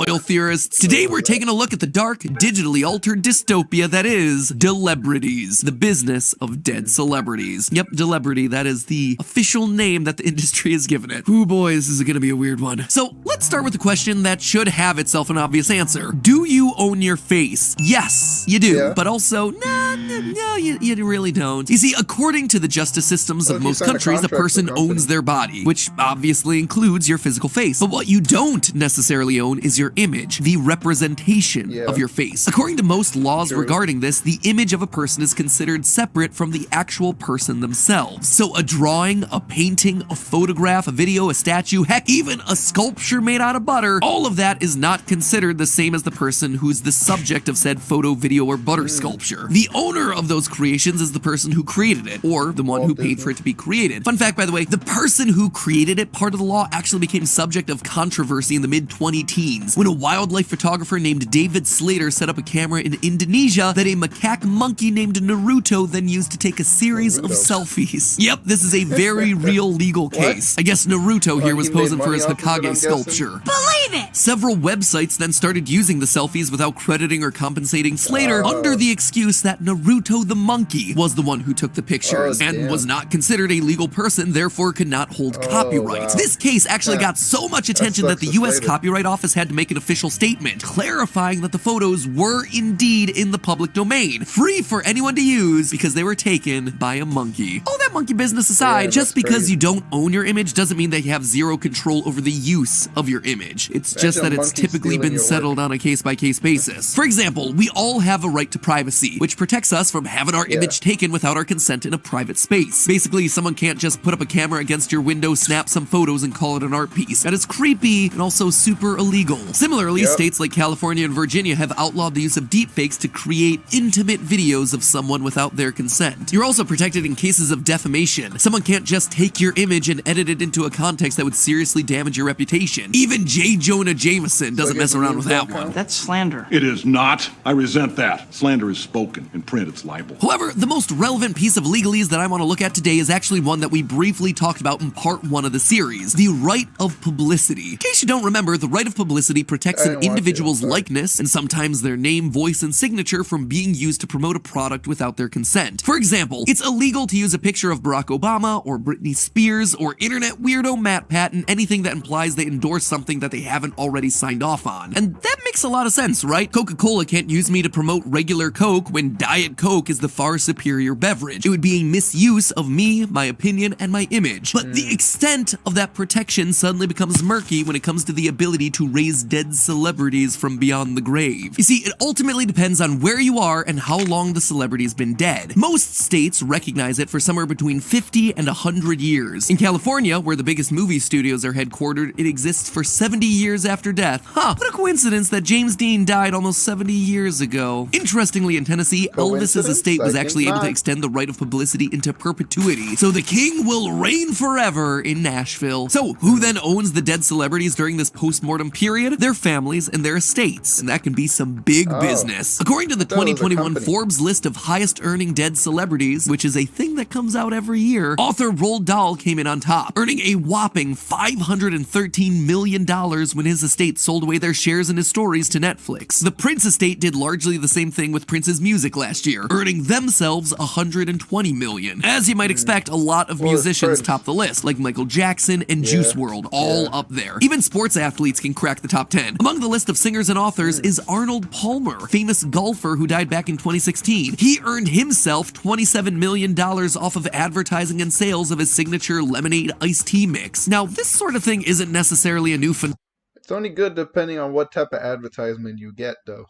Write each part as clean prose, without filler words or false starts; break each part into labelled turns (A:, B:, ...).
A: loyal theorists. Today we're taking a look at the dark, digitally altered dystopia that is Delebrities, the business of dead celebrities. Yep, Delebrity, that is the official name that the industry has given it. Ooh boy, this is gonna be a weird one. So let's start with a question that should have itself an obvious answer. Do you own your face? Yes, you do, but also, no, you really don't. You see, according to the justice systems of most countries, a person owns their body, which obviously includes your physical face. But what you don't necessarily own is your image, the representation of your face. According to most laws regarding this, the image of a person is considered separate from the actual person themselves. So a drawing, a painting, a photograph, a video, a statue, heck, even a sculpture made out of butter, all of that is not considered the same as the person who's the subject of said photo, video, or butter sculpture. The owner of those creations is the person who created it, or the one who paid for it to be created. Fun fact, by the way, the person who created it, part of the law, actually became subject of controversy in the mid-2010s when a wildlife photographer named David Slater set up a camera in Indonesia that a macaque monkey named Naruto then used to take a series of selfies. Yep, this is a very real legal case. I guess Naruto here was posing for his Hokage sculpture.
B: Believe it!
A: Several websites then started using the selfies without crediting or compensating Slater under the excuse that Naruto the monkey was the one who took the pictures and was not considered a legal person, therefore could not hold copyright. This case actually got so much attention that the US Copyright Office had to make an official statement clarifying that the photos were indeed in the public domain, free for anyone to use because they were taken by a monkey. All that monkey business aside, just because you don't own your image doesn't mean that you have zero control over the use of your image. It's just that it's typically been settled on a case-by-case basis. For example, we all have a right to privacy, which protects us from having our image taken without our consent in a private space. Basically, someone can't just put up a camera against your window, snap some photos, and call it an art piece. That is creepy and also super illegal. Similarly, states like California and Virginia have outlawed the use of deepfakes to create intimate videos of someone without their consent. You're also protected in cases of defamation. Someone can't just take your image and edit it into a context that would seriously damage your reputation. Even J. Jonah Jameson doesn't mess around with that one.
B: That's slander.
C: It is not. I resent that. Slander is spoken. In print, it's libel.
A: However, the most relevant piece of legalese that I want to look at today is actually one that we briefly talked about in part 1 of the series, the right of publicity. In case you don't remember, the right of publicity protects an individual's likeness and sometimes their name, voice, and signature from being used to promote a product without their consent. For example, it's illegal to use a picture of Barack Obama or Britney Spears or internet weirdo Matt Patton, anything that implies they endorse something that they haven't already signed off on. And that makes a lot of sense, right? Coca-Cola can't use me to promote regular Coke when Diet Coke is the far superior beverage. It would be a misuse of me, my opinion, and my image. But the extent of that protection suddenly becomes murky when it comes to the ability to raise dead celebrities from beyond the grave. You see, it ultimately depends on where you are and how long the celebrity's been dead. Most states recognize it for somewhere between 50 and 100 years. In California, where the biggest movie studios are headquartered, it exists for 70 years after death. Huh, what a coincidence that James Dean died almost 70 years ago. Interestingly, in Tennessee, Elvis's estate was actually able to extend the right of publicity into perpetuity, so the king will reign forever in Nashville. So who then owns the dead celebrities during this post-mortem period? Their families and their estates, and that can be some big business. According to the 2021 Forbes list of highest earning dead celebrities, which is a thing that comes out every year, author Roald Dahl came in on top, earning a whopping $513 million when his estate sold away their shares in his stories to Netflix. The Prince estate did largely the same thing with Prince's music last year, earning themselves $120 million. As you might expect, a lot of musicians top the list, like Michael Jackson and Juice WRLD, all up there. Even sports athletes can crack the top 10. Among the list of singers and authors is Arnold Palmer, famous golfer who died back in 2016. He earned himself $27 million off of advertising and sales of his signature lemonade iced tea mix. Now, this sort of thing isn't necessarily a new phenomenon.
D: It's only good depending on what type of advertisement you get, though.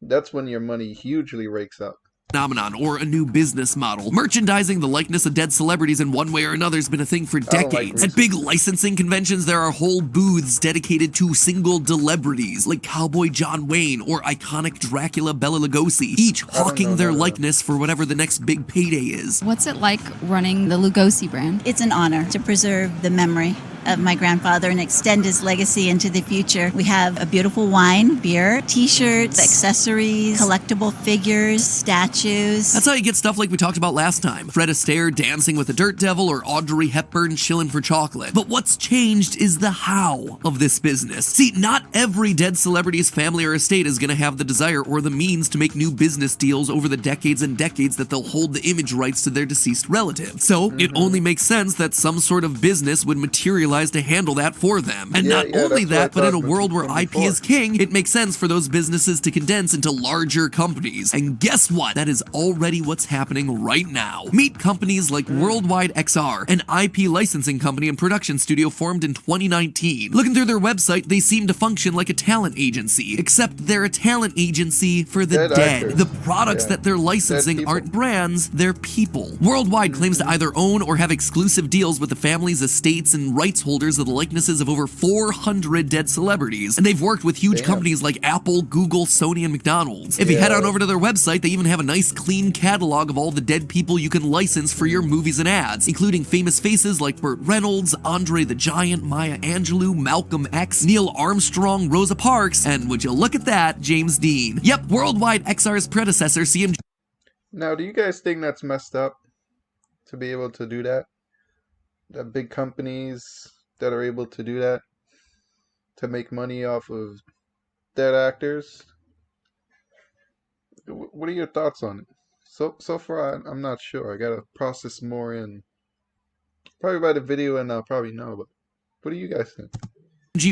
D: That's when your money hugely rakes up.
A: Or a new business model. Merchandising the likeness of dead celebrities in one way or another has been a thing for decades. At big licensing conventions, there are whole booths dedicated to single celebrities, like Cowboy John Wayne or iconic Dracula Bela Lugosi, each hawking their likeness for whatever the next big payday is.
E: What's it like running the Lugosi brand?
F: It's an honor to preserve the memory
B: of my grandfather and extend his legacy into the future. We have a beautiful wine, beer, t-shirts, accessories, collectible figures, statues.
A: That's how you get stuff like we talked about last time. Fred Astaire dancing with a dirt devil or Audrey Hepburn chilling for chocolate. But what's changed is the how of this business. See, not every dead celebrity's family or estate is going to have the desire or the means to make new business deals over the decades and decades that they'll hold the image rights to their deceased relative. So it only makes sense that some sort of business would materialize to handle that for them. And not only that, but in a world where IP is king, it makes sense for those businesses to condense into larger companies. And guess what? That is already what's happening right now. Meet companies like Worldwide XR, an IP licensing company and production studio formed in 2019. Looking through their website, they seem to function like a talent agency, except they're a talent agency for the dead. The products that they're licensing aren't brands, they're people. Worldwide claims to either own or have exclusive deals with the families, estates, and rights holders of the likenesses of over 400 dead celebrities, and they've worked with huge companies like Apple, Google, Sony, and McDonald's. If you head on over to their website, they even have a nice clean catalog of all the dead people you can license for your movies and ads, including famous faces like Burt Reynolds, Andre the Giant, Maya Angelou, Malcolm X, Neil Armstrong, Rosa Parks, and would you look at that, James Dean. Yep, Worldwide XR's predecessor, CMG.
D: Now, do you guys think that's messed up to be able to do that? The big companies that are able to do that to make money off of dead actors? What are your thoughts on it? So far, I'm not sure. I gotta process more in. Probably by the video, and I'll probably know. But what do you guys think?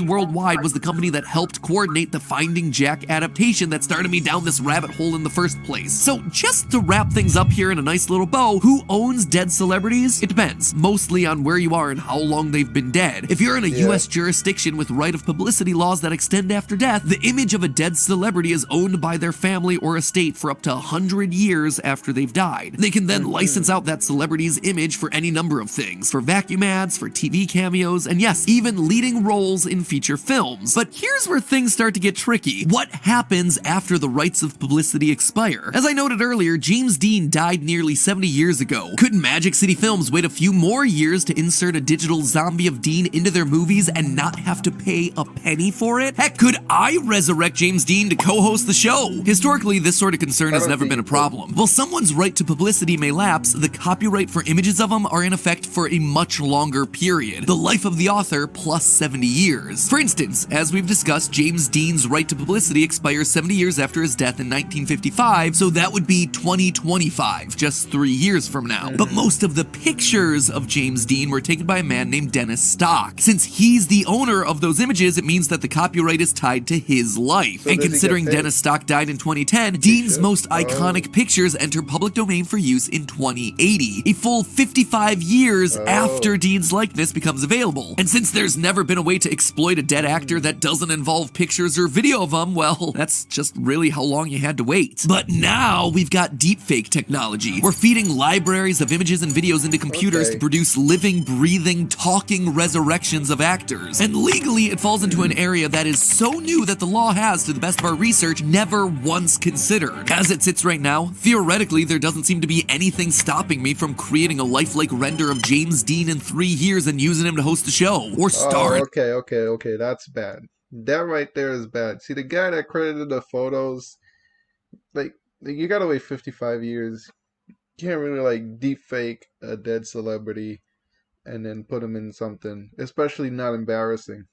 A: Worldwide was the company that helped coordinate the Finding Jack adaptation that started me down this rabbit hole in the first place. So just to wrap things up here in a nice little bow, who owns dead celebrities? It depends, mostly on where you are and how long they've been dead. If you're in a US jurisdiction with right of publicity laws that extend after death, the image of a dead celebrity is owned by their family or estate for up to 100 years after they've died. They can then license out that celebrity's image for any number of things, for vacuum ads, for TV cameos, and yes, even leading roles in feature films. But here's where things start to get tricky. What happens after the rights of publicity expire? As I noted earlier, James Dean died nearly 70 years ago. Could Magic City Films wait a few more years to insert a digital zombie of Dean into their movies and not have to pay a penny for it? Heck, could I resurrect James Dean to co-host the show? Historically, this sort of concern has never been a problem. While someone's right to publicity may lapse, the copyright for images of them are in effect for a much longer period. The life of the author plus 70 years. For instance, as we've discussed, James Dean's right to publicity expires 70 years after his death in 1955, so that would be 2025, just 3 years from now. But most of the pictures of James Dean were taken by a man named Dennis Stock. Since he's the owner of those images, it means that the copyright is tied to his life. And considering Dennis Stock died in 2010, Dean's most iconic pictures enter public domain for use in 2080, a full 55 years after Dean's likeness becomes available. And since there's never been a way to exploit a dead actor that doesn't involve pictures or video of them, well, that's just really how long you had to wait. But now we've got deepfake technology. We're feeding libraries of images and videos into computers to produce living, breathing, talking resurrections of actors. And legally, it falls into an area that is so new that the law has, to the best of our research, never once considered. As it sits right now, theoretically, there doesn't seem to be anything stopping me from creating a lifelike render of James Dean in 3 years and using him to host a show, or star in.
D: Okay, that's bad. That right there is bad. See, the guy that credited the photos, like you gotta wait 55 years. You can't really like deep fake a dead celebrity and then put him in something, especially not embarrassing.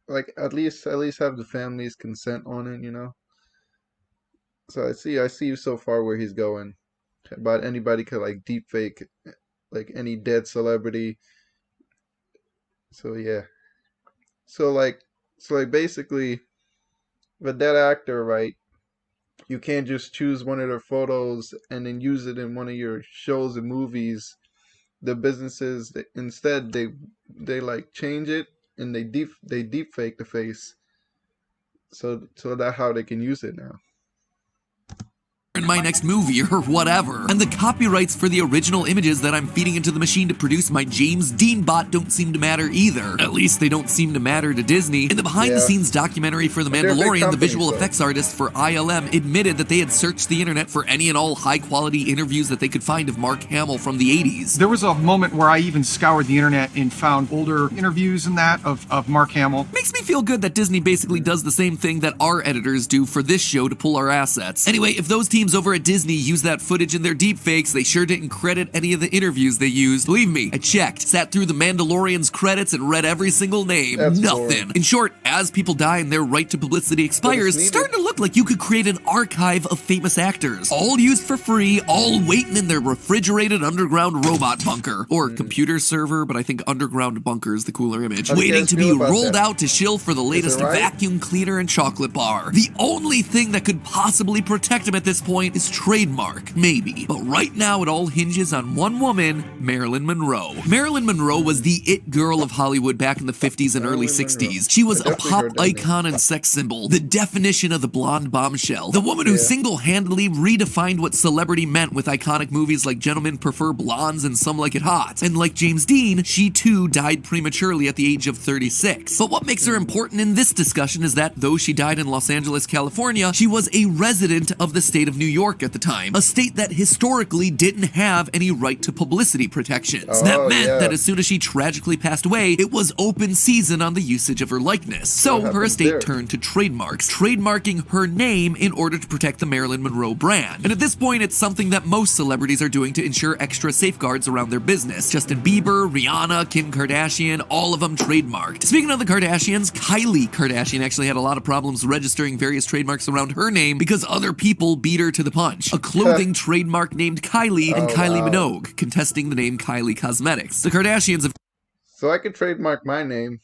D: Like at least have the family's consent on it, you know. So I see so far where he's going. But anybody could like deep fake like any dead celebrity. So yeah. So like basically, the dead actor, right? You can't just choose one of their photos and then use it in one of your shows and movies. The businesses instead they like change it and they deep fake the face. So that's how they can use it now.
A: in my next movie or whatever. And the copyrights for the original images that I'm feeding into the machine to produce my James Dean bot don't seem to matter either. At least they don't seem to matter to Disney. In the behind-the-scenes documentary for The
D: They're a big
A: Mandalorian, the
D: company,
A: visual
D: so.
A: effects artist for ILM admitted that they had searched the internet for any and all high-quality interviews that they could find of Mark Hamill from the 80s.
E: There was a moment where I even scoured the internet and found older interviews and that of Mark Hamill.
A: Makes me feel good that Disney basically does the same thing that our editors do for this show to pull our assets. Anyway, if those teams over at Disney use that footage in their deepfakes, they sure didn't credit any of the interviews they used. Believe me, I checked, sat through the Mandalorian's credits and read every single name.
D: That's
A: Nothing.
D: boring.
A: In short, as people die and their right to publicity expires, it's
D: needed.
A: starting to look like you could create an archive of famous actors, all used for free, all waiting in their refrigerated underground robot bunker. Or computer server, but I think underground bunker is the cooler image.
D: How do you
A: Waiting
D: guys
A: to be
D: feel about
A: rolled
D: that?
A: out to shill for the latest
D: right?
A: vacuum cleaner and chocolate bar. The only thing that could possibly protect him at this point is trademark, maybe. But right now it all hinges on one woman, Marilyn Monroe. Marilyn Monroe was the it girl of Hollywood back in the 50s and early
D: Marilyn
A: 60s.
D: Monroe.
A: She was
D: I
A: a
D: definitely
A: pop
D: heard that name.
A: icon and sex symbol, the definition of the blonde bombshell, the woman who
D: Yeah.
A: single-handedly redefined what celebrity meant with iconic movies like Gentlemen Prefer Blondes and Some Like It Hot. And like James Dean, she too died prematurely at the age of 36. But what makes her important in this discussion is that though she died in Los Angeles, California, she was a resident of the state of New York at the time, a state that historically didn't have any right to publicity protections. That
D: Oh,
A: meant
D: yeah.
A: that as soon as she tragically passed away, it was open season on the usage of her likeness. So
D: What
A: her
D: happened
A: estate
D: there?
A: turned to trademarks, trademarking her name in order to protect the Marilyn Monroe brand. And at this point, it's something that most celebrities are doing to ensure extra safeguards around their business. Justin Bieber, Rihanna, Kim Kardashian, all of them trademarked. Speaking of the Kardashians, Kylie Kardashian actually had a lot of problems registering various trademarks around her name because other people beat her to the punch. A clothing trademark named Kylie and
D: Oh,
A: Kylie
D: wow.
A: Minogue, contesting the name Kylie Cosmetics. The Kardashians have
D: So I could trademark my name,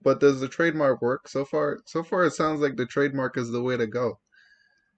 D: but does the trademark work so far? So far, it sounds like the trademark is the way to go.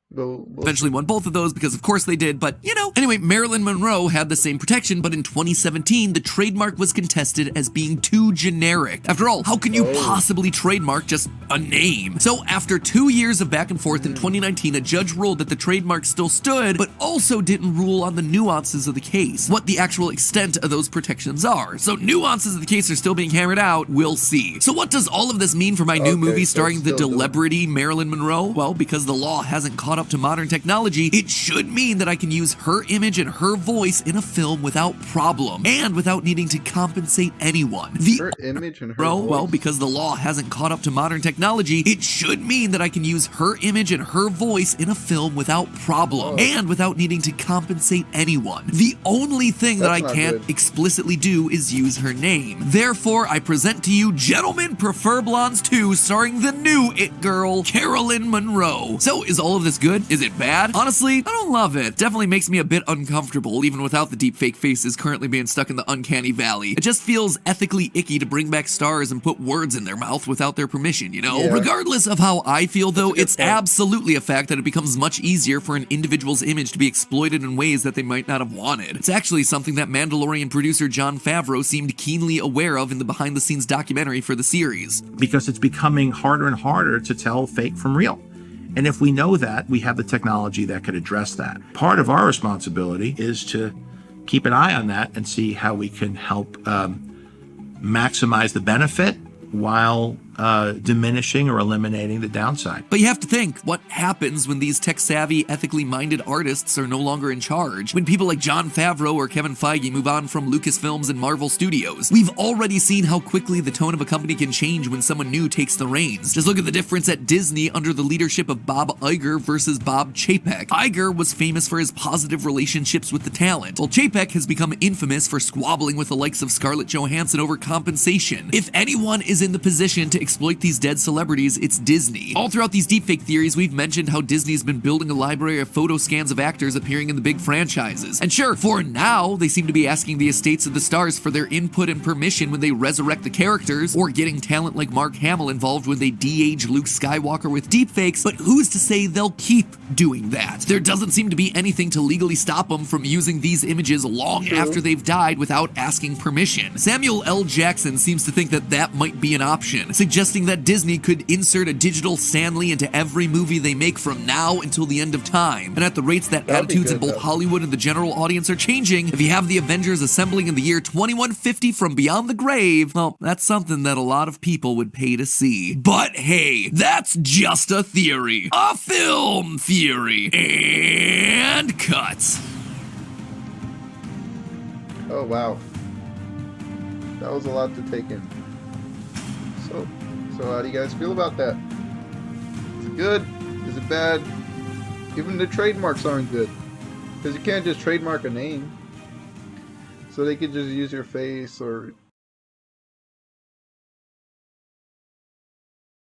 D: We'll
A: eventually won both of those because of course they did, but you know. Anyway, Marilyn Monroe had the same protection, but in 2017, the trademark was contested as being too generic. After all, how can you possibly trademark just a name? So after 2 years of back and forth in 2019, a judge ruled that the trademark still stood, but also didn't rule on the nuances of the case, what the actual extent of those protections are. So nuances of the case are still being hammered out, we'll see. So what does all of this mean for my new
D: Okay,
A: movie
D: so
A: starring the
D: still doing-
A: celebrity Marilyn Monroe? Well, because the law hasn't caught up to modern technology, it should mean that I can use her image and her voice in a film without problem and without needing to compensate anyone. The
D: her image and her
A: Bro,
D: voice.
A: well, because the law hasn't caught up to modern technology, it should mean that I can use her image and her voice in a film without problem and without needing to compensate anyone. The only thing that I
D: That's not
A: can't
D: good.
A: explicitly do is use her name. Therefore, I present to you Gentlemen Prefer Blondes 2, starring the new it girl, Carolyn Monroe. So, is all of this good? Is it bad? Honestly, I don't love it. Definitely makes me a bit uncomfortable, even without the deepfake faces currently being stuck in the uncanny valley. It just feels ethically icky to bring back stars and put words in their mouth without their permission, you know?
D: Yeah.
A: Regardless of how I feel, though,
D: good
A: it's
D: point.
A: absolutely a fact that it becomes much easier for an individual's image to be exploited in ways that they might not have wanted. It's actually something that Mandalorian producer Jon Favreau seemed keenly aware of in the behind-the-scenes documentary for the series.
F: Because it's becoming harder and harder to tell fake from real. And if we know that, we have the technology that could address that. Part of our responsibility is to keep an eye on that and see how we can help maximize the benefit while diminishing or eliminating the downside.
A: But you have to think, what happens when these tech-savvy, ethically minded artists are no longer in charge? When people like Jon Favreau or Kevin Feige move on from Lucasfilms and Marvel Studios? We've already seen how quickly the tone of a company can change when someone new takes the reins. Just look at the difference at Disney under the leadership of Bob Iger versus Bob Chapek. Iger was famous for his positive relationships with the talent, while Chapek has become infamous for squabbling with the likes of Scarlett Johansson over compensation. If anyone is in the position to exploit these dead celebrities, it's Disney. All throughout these deepfake theories, we've mentioned how Disney's been building a library of photo scans of actors appearing in the big franchises. And sure, for now, they seem to be asking the estates of the stars for their input and permission when they resurrect the characters, or getting talent like Mark Hamill involved when they de-age Luke Skywalker with deepfakes, but who's to say they'll keep doing that? There doesn't seem to be anything to legally stop them from using these images long after they've died without asking permission. Samuel L. Jackson seems to think that that might be an option, suggesting suggesting that Disney could insert a digital Stan Lee into every movie they make from now until the end of time. And at the rates that
D: That'd be
A: attitudes in
D: good,
A: both
D: though.
A: Hollywood and the general audience are changing, if you have the Avengers assembling in the year 2150 from beyond the grave, well, that's something that a lot of people would pay to see. But hey, that's just a theory. A film theory. And cut.
D: Oh wow, that was a lot to take in. So how do you guys feel about that? Is it good? Is it bad? Even the trademarks aren't good, because you can't just trademark a name. So they could just use your face or